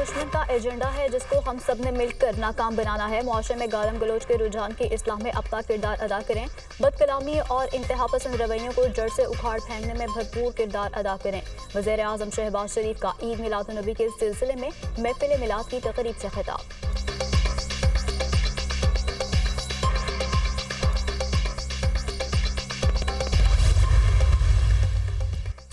दुश्मन का एजेंडा है जिसको हम सब ने मिलकर नाकाम बनाना है। मुआशरे में गालम गलोच के रुझान की इस्लाह में अपना किरदार अदा करें। बदकलामी और इंतहा पसंद रवैयों को जड़ से उखाड़ फेंकने में भरपूर किरदार अदा करें। वज़ीर आज़म शहबाज शरीफ का ईद मिलाद नबी के सिलसिले में महफिल मिलाद की तकरीब से खिताब।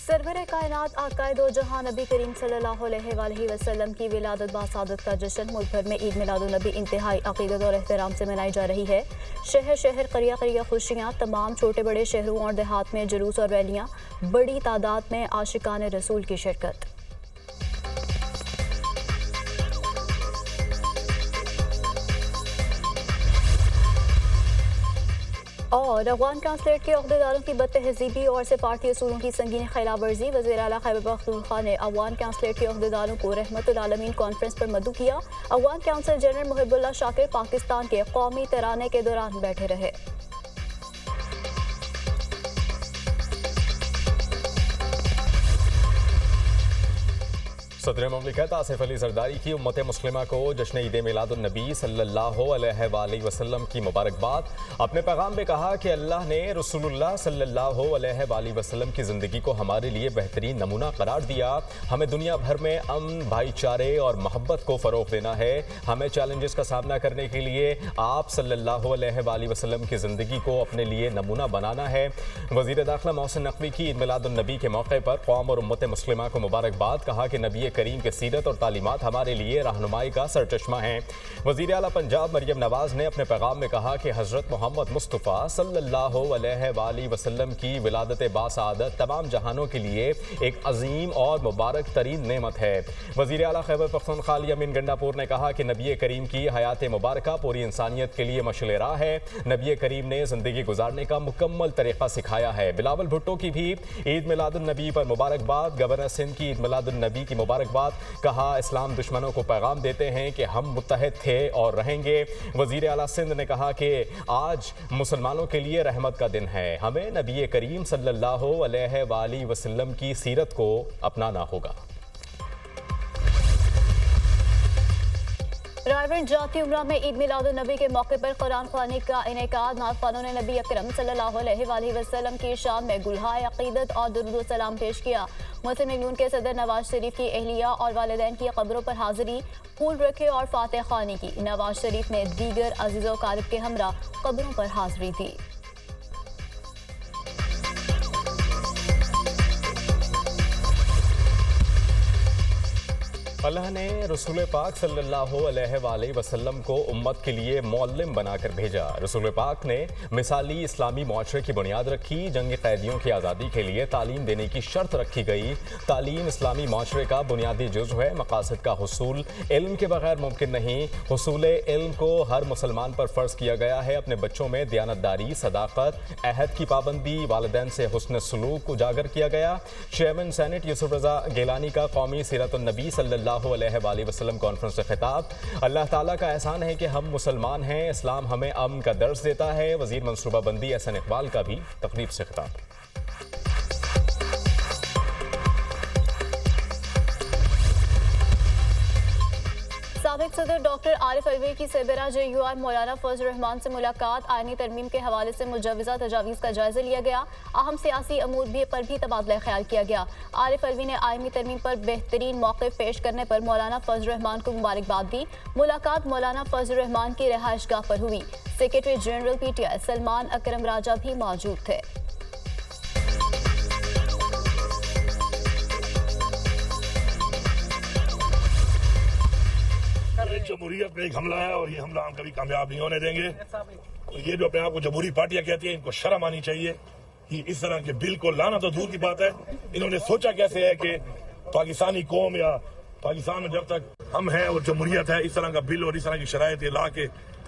सरवरे कायनात आकाए दो जहां नबी करीम सल्लल्लाहु अलैहि वसल्लम की विलादत बासादत का जश्न मुल्क भर में ईद मिलाद नबी इंतहाई अकीदत और एहतराम से मनाई जा रही है। शहर शहर करिया करिया खुशियाँ, तमाम छोटे बड़े शहरों और देहात में जुलूस और रैलियाँ, बड़ी तादाद में आशिकान रसूल की शिरकत। और अफगान कांसलेट के अहदेदारों की बदतहजीबी और सिफारती असूलों की संगीन खिलाफ वर्जी। वज़ीर आला खैबर पख्तूनख्वा ने अफगान कांसलेट के अहदेदारों को रहमतुल आलमीन कॉन्फ्रेंस पर मदऊ किया। अफगान काउंसिल जनरल मुहिबुल्लाह शाकिर पाकिस्तान के कौमी तराने के दौरान बैठे रहे। सदर मुमलिकत आसिफ अली जरदारी की उम्मत मुस्लिमा को जश्न ईद मिलादुन नबी सल्लल्लाहु अलैहि वसल्लम की मुबारकबाद। अपने पैगाम में कहा कि अल्लाह ने रसूलुल्लाह सल्लल्लाहु अलैहि वसल्लम की ज़िंदगी को हमारे लिए बेहतरीन नमूना करार दिया। हमें दुनिया भर में अमन, भाईचारे और मोहब्बत को फ़रोग़ देना है। हमें चैलेंजेस का सामना करने के लिए आप सल्लल्लाहु अलैहि वसल्लम की ज़िंदगी को अपने लिए नमूना बनाना है। वज़ीर दाखिला मोहसिन नकवी की ईद मिलादुन नबी के मौके पर कौम और उम्मत मुस्लिमा को मुबारकबाद। कहा कि नबी करीम के सीरत और तालीमात हमारे लिए रहनुमाई का सरचश्मा हैं। वज़ीर आला पंजाब मरियम नवाज ने अपने पैगाम में कहा कि हज़रत मोहम्मद मुस्तफ़ा सल्लल्लाहु अलैहि वसल्लम की विलादत बासादत तमाम जहानों के लिए एक अजीम और मुबारक तरीन नेमत है। वज़ीर आला खैबर पख्तूनख्वा अमीन गंडापुर ने कहा कि नबी करीम की हयात मुबारका पूरी इंसानियत के लिए मशअल राह है। नबी करीम ने ज़िंदगी गुजारने का मुकम्मल तरीक़ा सिखाया है। बिलावल भुट्टो की भी ईद मिलादुन नबी पर मुबारकबाद। गवर्नर सिंध की ईद मिलादुन नबी की मुबारकबाद। कहा इस्लाम दुश्मनों को पैगाम देते हैं कि हम मुत्तहद थे और रहेंगे। वज़ीर आला सिंध ने कहा कि आज मुसलमानों के लिए रहमत का दिन है। हमें नबी करीम सल्लल्लाहु अलैहि वसल्लम की सीरत को अपनाना होगा। रायगढ़ जाती उमरा में ईद मिलादुन नबी के मौके पर कुरान ख़वानी का इनेकाद। नाज़खानों ने नबी अकरम सल्लल्लाहु अलैहि वसल्लम की शान में गुलहाए अक़ीदत और दुरूद सलाम पेश किया। मुस्लिम लीग नून के सदर नवाज शरीफ की अहलिया और वालिदैन की कब्रों पर हाजिरी, फूल रखे और फातिह ख़वानी की। नवाज शरीफ ने दीगर अज़ीज़ो क़ारिब के हमरा कब्रों पर हाजिरी दी। अल्लाह ने रसूल पाक सल्लल्लाहु अलैहि वसल्लम को उम्मत के लिए मौल्लिम बनाकर भेजा। रसूल पाक ने मिसाली इस्लामी मुआशरे की बुनियाद रखी। जंग कैदियों की आज़ादी के लिए तालीम देने की शर्त रखी गई। तालीम इस्लामी मुआशरे का बुनियादी जुज़्व है। मकासद का हुसूल इल्म के बगैर मुमकिन नहीं। हुसूल इल्म को हर मुसलमान पर फ़र्ज़ किया गया है। अपने बच्चों में दयानतदारी, सदाकत, अहद की पाबंदी, वालिदैन से हुस्न सलूक उजागर किया गया। चेयरमैन सेनेट यूसुफ रज़ा गिलानी का कौमी सीरतुन नबी सल्लल्लाहु अलैहि वसल्लम कॉन्फ्रेंस से खिताब। अल्लाह ताला का एहसान है कि हम मुसलमान हैं। इस्लाम हमें अमन का दर्स देता है। वज़ीर मंसूबाबंदी एहसन इकबाल का भी तकरीब से खिताब। साबिक सदर डॉक्टर आरिफ अलवी की सरबराह JUI मौलाना फजल रहमान से मुलाकात। आईनी तरमीम के हवाले से मुजव्वज़ा तजावीज़ का जायजा लिया गया। अहम सियासी अमूर पर भी तबादला ख्याल किया गया। आरिफ अलवी ने आईनी तरमीम पर बेहतरीन मौक़िफ़ पेश करने पर मौलाना फजल रहमान को मुबारकबाद दी। मुलाकात मौलाना फजल रहमान की रिहाइशगाह पर हुई। सेक्रेटरी जनरल PTI सलमान अकरम राजा भी मौजूद थे। जमहूरियत का एक हमला है और ये हमला हम कभी कामयाब नहीं होने देंगे। और ये जो अपने आप को जमहूरी पार्टियां कहती हैं, इनको शर्म आनी चाहिए कि इस तरह के बिल को लाना तो दूर की बात है, इन्होंने सोचा कैसे है कि पाकिस्तानी कौम या पाकिस्तान में जब तक हम हैं और जमहूरियत है, इस तरह का बिल और इस तरह की शराइत ला के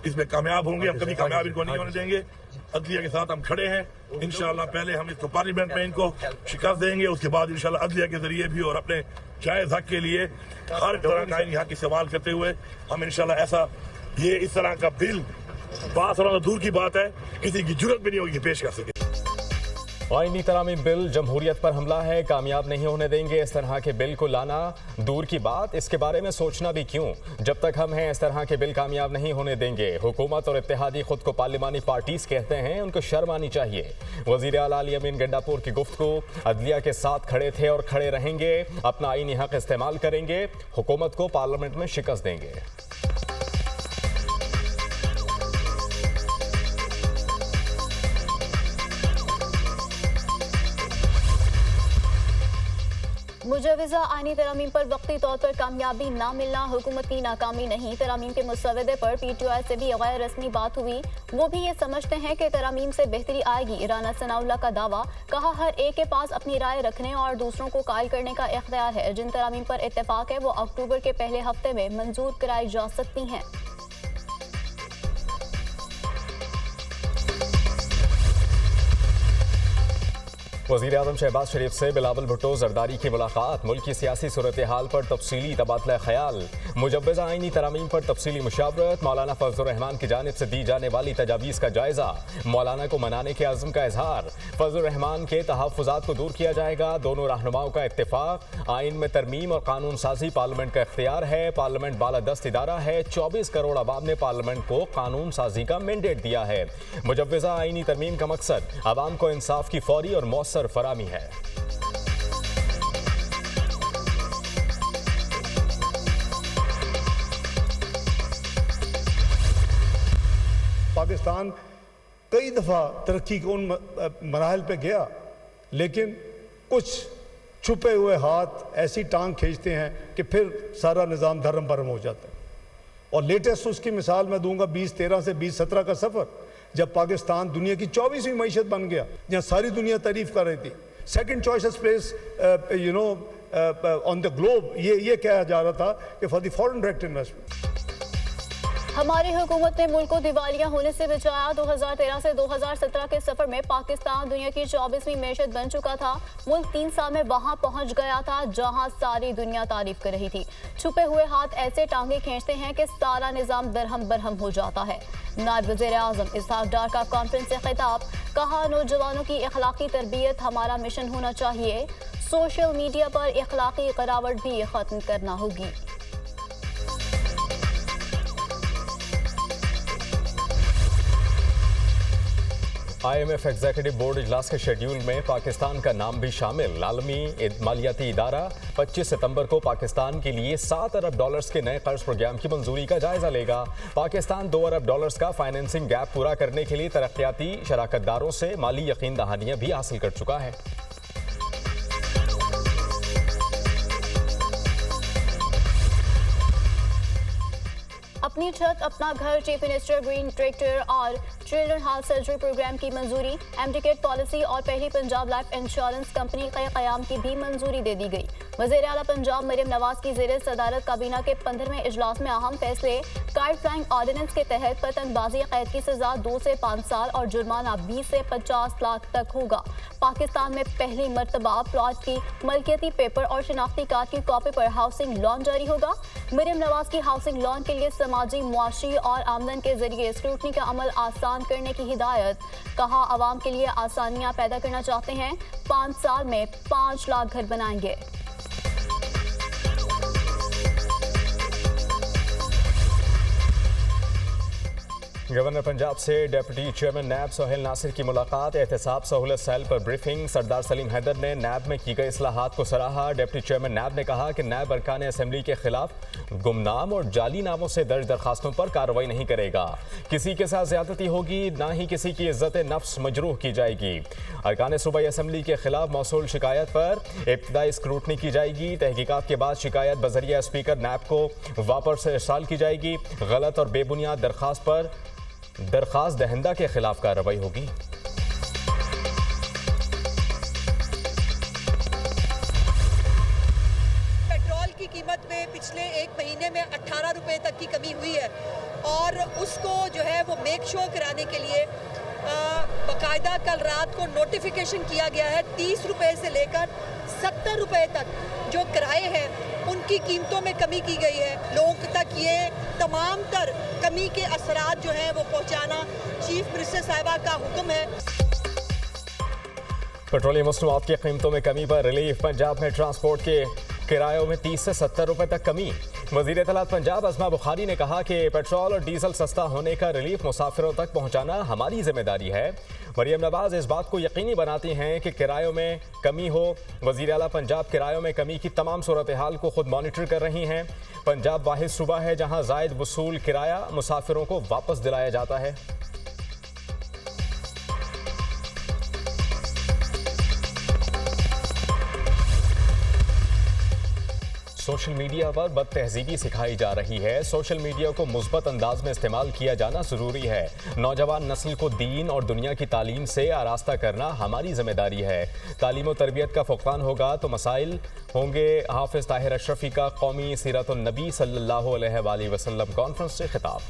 इसमें कामयाब होंगे। हम कभी कामयाब इनको नहीं होने देंगे। अदलिया के साथ हम खड़े हैं। इंशाल्लाह पहले हम इसको पार्लियामेंट में इनको शिकस्त देंगे, उसके बाद इंशाल्लाह अदलिया के जरिए भी और अपने जायज हक के लिए हर तरह का यहाँ की सवाल करते हुए हम इंशाल्लाह ऐसा ये इस तरह का बिल पास होना तो दूर की बात है, किसी की जरूरत भी नहीं होगी पेश कर सके। आईनी तरामीम बिल जमहूरियत पर हमला है, कामयाब नहीं होने देंगे। इस तरह के बिल को लाना दूर की बात, इसके बारे में सोचना भी क्यों। जब तक हम हैं इस तरह के बिल कामयाब नहीं होने देंगे। हुकूमत और इत्तेहादी खुद को पार्लिमानी पार्टीज कहते हैं, उनको शर्म आनी चाहिए। वजीर आला अली अमीन गंडापुर की गुफ्तगू, अदलिया के साथ खड़े थे और खड़े रहेंगे, अपना आईनी हक इस्तेमाल करेंगे, हुकूमत को पार्लियामेंट में शिकस्त देंगे। मुजव्वज़ा आईनी तरामीम पर वक्ती तौर पर कामयाबी ना मिलना हुकूमत की नाकामी नहीं। तरामीम के मुसवदे पर PTI से भी गैर रस्मी बात हुई। वो भी ये समझते हैं कि तरामीम से बेहतरी आएगी। राना सनाउल्लाह का दावा, कहा हर एक के पास अपनी राय रखने और दूसरों को कायल करने का इख्तियार है। जिन तरामीम पर इत्तेफाक है वो अक्टूबर के पहले हफ्ते में मंजूर कराई जा सकती हैं। वज़ीर आज़म शहबाज शरीफ से बिलावल भुट्टो जरदारी की मुलाकात, मुल्क की सियासी सूरत हाल पर तफसीली तबादला ख्याल, मुजव्वज़ा आईनी तरामीम पर तफसीली मुशावरत, मौलाना फजलुर रहमान की जानिब से दी जाने वाली तजावीज़ का जायज़ा, मौलाना को मनाने के अज़्म का इजहार, फजलुर रहमान के तहफ़्फ़ुज़ात को दूर किया जाएगा, दोनों रहनुमाओं का इत्तेफाक, आइन में तरमीम और कानून साजी पार्लियामेंट का इख्तियार है, पार्लियामेंट बालादस्त इदारा है, 24 करोड़ अवाम ने पार्लियामेंट को कानून साजी का मैंडेट दिया है। मुजव्वज़ा आईनी तरमीम का मकसद अवाम को इंसाफ की फौरी और मौसर फरामी है। पाकिस्तान कई दफ़ा तरक्की के उन मराहल पे गया, लेकिन कुछ छुपे हुए हाथ ऐसी टांग खींचते हैं कि फिर सारा निज़ाम धर्म भरम हो जाता है। और लेटेस्ट उसकी मिसाल मैं दूंगा 2013 से 2017 का सफ़र, जब पाकिस्तान दुनिया की 24वीं मईशत बन गया, जहाँ सारी दुनिया तारीफ कर रही थी। Second choice place on the globe, ये कहा जा रहा था कि for the foreign direct investment. हमारी हुकूमत ने मुल्क को दिवालिया होने से बचाया। 2013 से 2017 के सफर में पाकिस्तान दुनिया की 24वीं मैशत बन चुका था। मुल्क 3 साल में वहां पहुंच गया था जहां सारी दुनिया तारीफ कर रही थी। छुपे हुए हाथ ऐसे टांगे खींचते हैं कि सारा निजाम दरहम बरहम हो जाता है। नायब वज़ीर आज़म इसहाक डार का कॉन्फ्रेंस से खिताब, कहा नौजवानों की अखलाकी तरबियत हमारा मिशन होना चाहिए। सोशल मीडिया पर अखलाकी गिरावट भी खत्म करना होगी। IMF एग्जीक्यूटिव बोर्ड इजलास के शेड्यूल में पाकिस्तान का नाम भी शामिल। आलमी मालियाती इदारा 25 सितंबर को पाकिस्तान के लिए $7 अरब के नए कर्ज प्रोग्राम की मंजूरी का जायजा लेगा। पाकिस्तान $2 अरब का फाइनेंसिंग गैप पूरा करने के लिए तरक्याती शराकतदारों से माली यकीन दहानियां भी हासिल कर चुका है। अपनी छत अपना घर, चीफ मिनिस्टर ग्रीन ट्रैक्टर और चिल्ड्रन हार्ट सर्जरी प्रोग्राम की मंजूरी। एमडिकेट पॉलिसी और पहली पंजाब लाइफ इंश्योरेंस कंपनी के क़याम की भी मंजूरी दे दी गई। वज़ीर आला पंजाब मरियम नवाज की ज़ेर सदारत काबीना के 15वें इजलास में अहम फैसले। काइट फ्लाइंग ऑर्डिनेंस के तहत पतंगबाजी कैद की सजा 2 से 5 साल और जुर्माना 20 से 50 लाख तक होगा। पाकिस्तान में पहली मरतबा प्लॉट की मलकियती पेपर और शनाख्ती कार्ड की कॉपी पर हाउसिंग लोन जारी होगा। मरियम नवाज की हाउसिंग लोन के लिए समाजी, मुआशी और आमदन के जरिए स्क्रूटनी का अमल आसान करने की हिदायत। कहा आवाम के लिए आसानियां पैदा करना चाहते हैं, 5 साल में 5 लाख घर बनाएंगे। गवर्नर पंजाब से डिप्टी चेयरमैन नैब सोहेल नासिर की मुलाकात। एहतसाब सहूलत सेल पर ब्रीफिंग। सरदार सलीम हैदर ने नैब में की गई इस्लाहात को सराहा। डिप्टी चेयरमैन नैब ने कहा कि नैब अरकान असेंबली के खिलाफ गुमनाम और जाली नामों से दर्ज दरखास्तों पर कार्रवाई नहीं करेगा। किसी के साथ ज्यादती होगी, ना ही किसी की इज्जत नफ्स मजरूह की जाएगी। अरकान सूबाई असेंबली के खिलाफ मौसूल शिकायत पर इब्तदाई स्क्रूटनी की जाएगी। तहकीकात के बाद शिकायत बजरिया स्पीकर नैब को वापस इरसाल की जाएगी। गलत और बेबुनियाद दरखास्त पर दरखास्त दहिंदा के खिलाफ कार्रवाई होगी। पेट्रोल की कीमत में पिछले 1 महीने में 18 रुपए तक की कमी हुई है और उसको जो है वो मेक श्योर कराने के लिए बाकायदा कल रात को नोटिफिकेशन किया गया है। 30 रुपए से लेकर 70 रुपए तक जो किराए हैं उनकी कीमतों में कमी की गई है। लोगों तक ये तमाम तर कमी के असरात जो हैं वो पहुंचाना चीफ मिनिस्टर साहिबा का हुक्म है। पेट्रोलियम मसनूआत की कीमतों में कमी पर रिलीफ। पंजाब में ट्रांसपोर्ट के किरायों में 30 से 70 रुपए तक कमी। वज़ीर इत्तलात पंजाब अज़मा बुखारी ने कहा कि पेट्रोल और डीजल सस्ता होने का रिलीफ मुसाफिरों तक पहुंचाना हमारी जिम्मेदारी है। मरियम नवाज इस बात को यकीनी बनाती हैं कि किरायों में कमी हो। वज़ीर आला पंजाब किरायों में कमी की तमाम सूरत हाल को खुद मॉनिटर कर रही हैं। पंजाब वाहिद सूबा है जहां ज़ायद वसूल किराया मुसाफिरों को वापस दिलाया जाता है। सोशल मीडिया पर बदतहजीबी सिखाई जा रही है। सोशल मीडिया को मुस्बत अंदाज में इस्तेमाल किया जाना ज़रूरी है। नौजवान नस्ल को दीन और दुनिया की तालीम से आरास्ता करना हमारी जिम्मेदारी है। तालीम और तरबियत का फुक़दान होगा तो मसाइल होंगे। हाफिज़ ताहिर अशरफी का कौमी सीरत-उन-नबी सल्लल्लाहु अलैहि वसल्लम कॉन्फ्रेंस से खिताब।